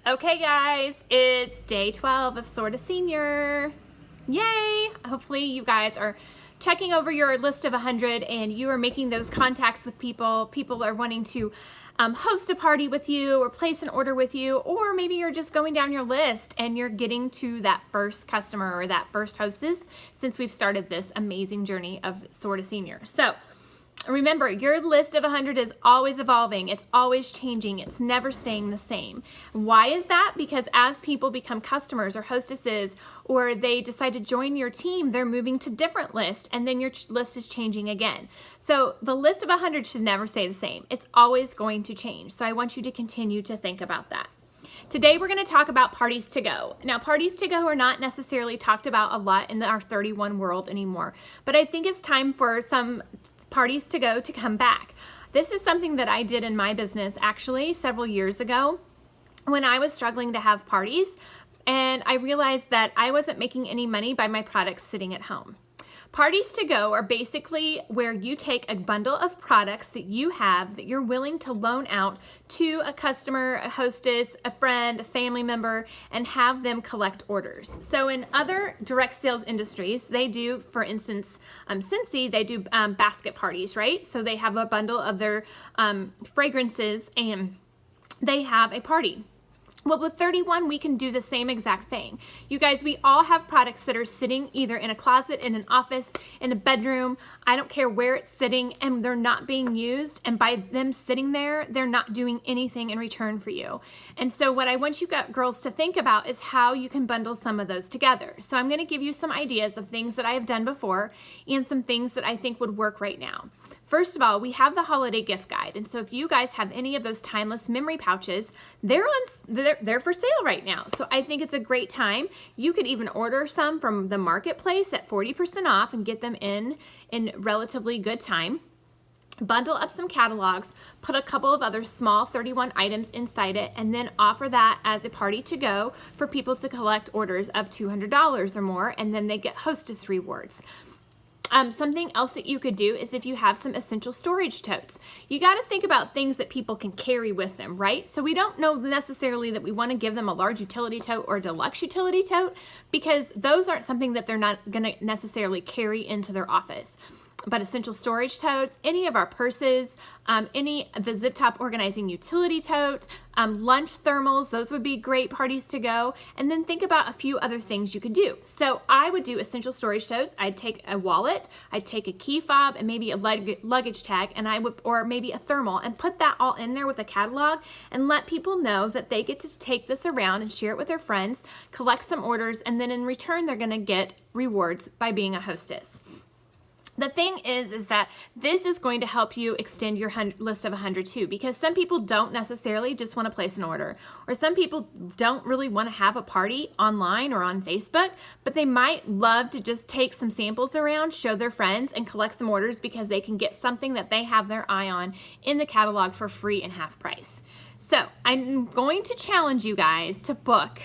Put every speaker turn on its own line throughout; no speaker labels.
Okay guys, it's day 12 of Soar to Senior. Yay! Hopefully you guys are checking over your list of 100 and you are making those contacts with people. People are wanting to host a party with you or place an order with you, or maybe you're just going down your list and you're getting to that first customer or that first hostess since we've started this amazing journey of Soar to Senior. So remember, your list of 100 is always evolving. It's always changing. It's never staying the same. Why is that? Because as people become customers or hostesses, or they decide to join your team, they're moving to different lists, and then your list is changing again. So the list of 100 should never stay the same. It's always going to change. So I want you to continue to think about that. Today we're going to talk about parties to go. Now, parties to go are not necessarily talked about a lot in our 31 world anymore, but I think it's time for some parties to go to come back. This is something that I did in my business actually several years ago when I was struggling to have parties, and I realized that I wasn't making any money by my products sitting at home. Parties to go are basically where you take a bundle of products that you have that you're willing to loan out to a customer, a hostess, a friend, a family member, and have them collect orders. So in other direct sales industries, they do, for instance, Scentsy, they do basket parties, right? So they have a bundle of their fragrances and they have a party. Well, with 31, we can do the same exact thing. You guys, we all have products that are sitting either in a closet, in an office, in a bedroom. I don't care where it's sitting, and they're not being used. And by them sitting there, they're not doing anything in return for you. And so what I want you girls to think about is how you can bundle some of those together. So I'm going to give you some ideas of things that I have done before and some things that I think would work right now. First of all, we have the holiday gift guide. And so if you guys have any of those timeless memory pouches, they're for sale right now. So I think it's a great time. You could even order some from the marketplace at 40% off and get them in relatively good time. Bundle up some catalogs, put a couple of other small 31 items inside it, and then offer that as a party to go for people to collect orders of $200 or more, and then they get hostess rewards. Something else that you could do is if you have some essential storage totes. You got to think about things that people can carry with them, right? So we don't know necessarily that we want to give them a large utility tote or a deluxe utility tote, because those aren't something that they're not going to necessarily carry into their office. But essential storage totes, any of our purses, the zip top organizing utility tote, lunch thermals, those would be great parties to go. And then think about a few other things you could do. So I would do essential storage totes. I'd take a wallet, I'd take a key fob, and maybe a luggage tag, and or maybe a thermal, and put that all in there with a catalog and let people know that they get to take this around and share it with their friends, collect some orders, and then in return they're going to get rewards by being a hostess. The thing is that this is going to help you extend your list of 100 too, because some people don't necessarily just want to place an order, or some people don't really want to have a party online or on Facebook, but they might love to just take some samples around, show their friends, and collect some orders because they can get something that they have their eye on in the catalog for free and half price. So I'm going to challenge you guys to book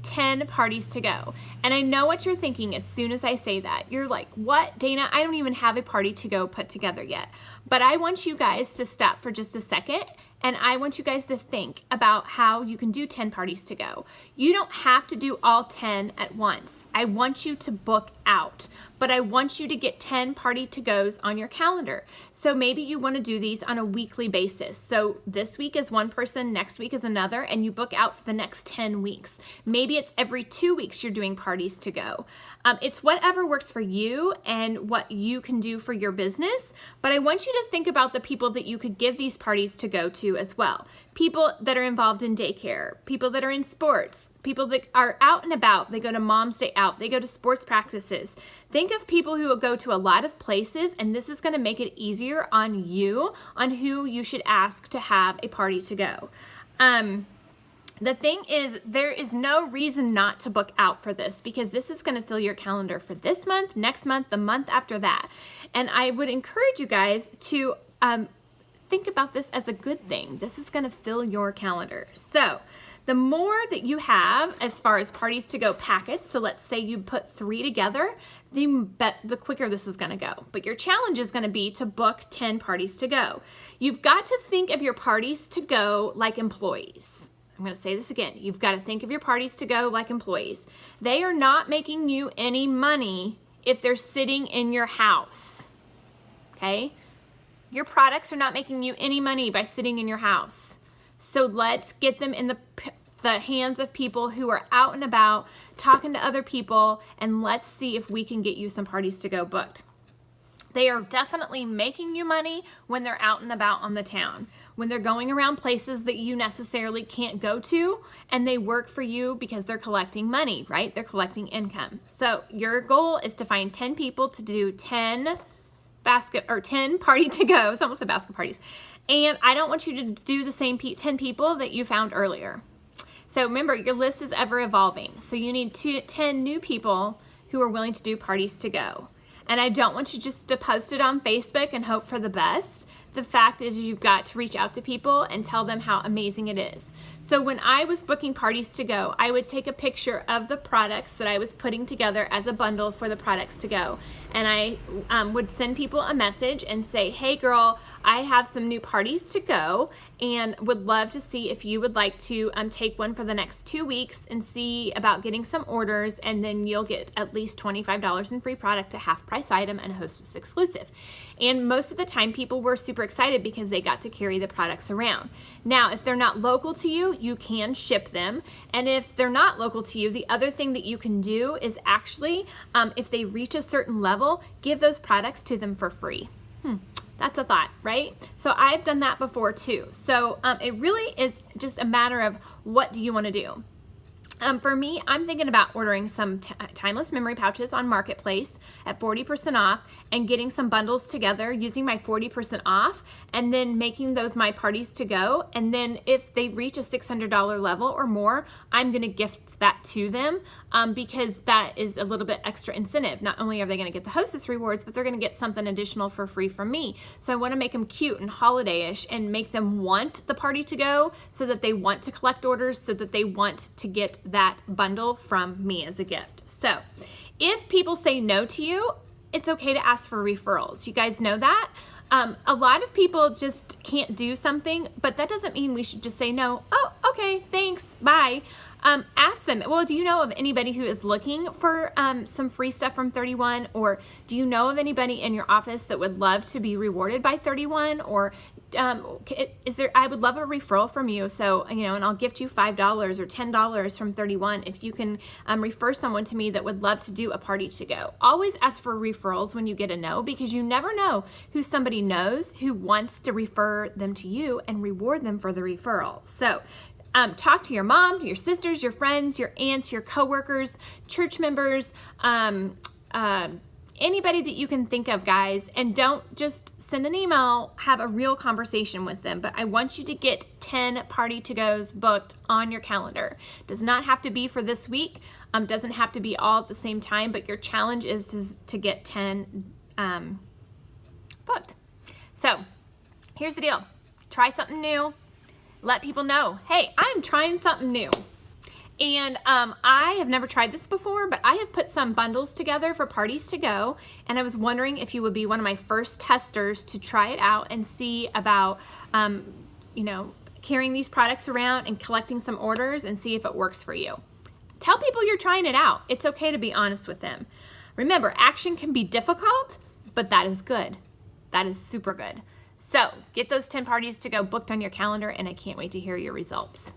10 parties to go. And I know what you're thinking as soon as I say that. You're like, what, Dana? I don't even have a party to go put together yet. But I want you guys to stop for just a second, and I want you guys to think about how you can do 10 parties to go. You don't have to do all 10 at once. I want you to book out, but I want you to get 10 party to goes on your calendar. So maybe you want to do these on a weekly basis. So this week is one person, next week is another, and you book out for the next 10 weeks. Maybe it's every 2 weeks you're doing parties to go. It's whatever works for you and what you can do for your business, but I want you to think about the people that you could give these parties to go to as well. People that are involved in daycare, people that are in sports, people that are out and about. They go to Mom's Day Out, they go to sports practices. Think of people who will go to a lot of places, and this is going to make it easier on you on who you should ask to have a party to go. The thing is, there is no reason not to book out for this, because this is going to fill your calendar for this month, next month, the month after that. And I would encourage you guys to think about this as a good thing. This is going to fill your calendar. So the more that you have as far as parties to go packets, so let's say you put 3 together, the quicker this is going to go. But your challenge is going to be to book 10 parties to go. You've got to think of your parties to go like employees. I'm going to say this again. You've got to think of your parties to go like employees. They are not making you any money if they're sitting in your house. Okay? Your products are not making you any money by sitting in your house. So let's get them in the hands of people who are out and about talking to other people, and let's see if we can get you some parties to go booked. They are definitely making you money when they're out and about on the town, when they're going around places that you necessarily can't go to, and they work for you because they're collecting money, right? They're collecting income. So your goal is to find 10 people to do 10 party to go. It's almost a basket parties. And I don't want you to do the same 10 people that you found earlier. So remember, your list is ever evolving. So you need 10 new people who are willing to do parties to go. And I don't want you just to post it on Facebook and hope for the best. The fact is you've got to reach out to people and tell them how amazing it is. So when I was booking parties to go, I would take a picture of the products that I was putting together as a bundle for the products to go. And I would send people a message and say, hey girl, I have some new parties to go and would love to see if you would like to take one for the next 2 weeks and see about getting some orders, and then you'll get at least $25 in free product, a half price item, and a hostess exclusive. And most of the time people were super excited because they got to carry the products around. Now, if they're not local to you, you can ship them. And if they're not local to you, the other thing that you can do is actually, if they reach a certain level, give those products to them for free. That's a thought, right? So I've done that before too. So it really is just a matter of what do you want to do. For me, I'm thinking about ordering some timeless memory pouches on Marketplace at 40% off and getting some bundles together using my 40% off, and then making those my parties to go. And then if they reach a $600 level or more, I'm going to gift that to them because that is a little bit extra incentive. Not only are they going to get the hostess rewards, but they're going to get something additional for free from me. So I want to make them cute and holiday-ish and make them want the party to go, so that they want to collect orders, so that they want to get that bundle from me as a gift. So if people say no to you, it's okay to ask for referrals. You guys know that? A lot of people just can't do something, but that doesn't mean we should just say no. Oh, okay, thanks, bye. Ask them, well, do you know of anybody who is looking for some free stuff from 31? Or do you know of anybody in your office that would love to be rewarded by 31? Or I would love a referral from you. So, and I'll gift you $5 or $10 from 31 if you can refer someone to me that would love to do a party to go. Always ask for referrals when you get a no, because you never know who somebody knows who wants to refer them to you and reward them for the referral. So talk to your mom, your sisters, your friends, your aunts, your coworkers, church members, anybody that you can think of, guys, and don't just send an email, have a real conversation with them. But I want you to get 10 party to goes booked on your calendar. Does not have to be for this week, doesn't have to be all at the same time, but your challenge is to get 10 booked. So here's the deal. Try something new. Let people know, hey, I'm trying something new. And I have never tried this before, but I have put some bundles together for parties to go, and I was wondering if you would be one of my first testers to try it out and see about, carrying these products around and collecting some orders and see if it works for you. Tell people you're trying it out. It's okay to be honest with them. Remember, action can be difficult, but that is good. That is super good. So get those 10 parties to go booked on your calendar, and I can't wait to hear your results.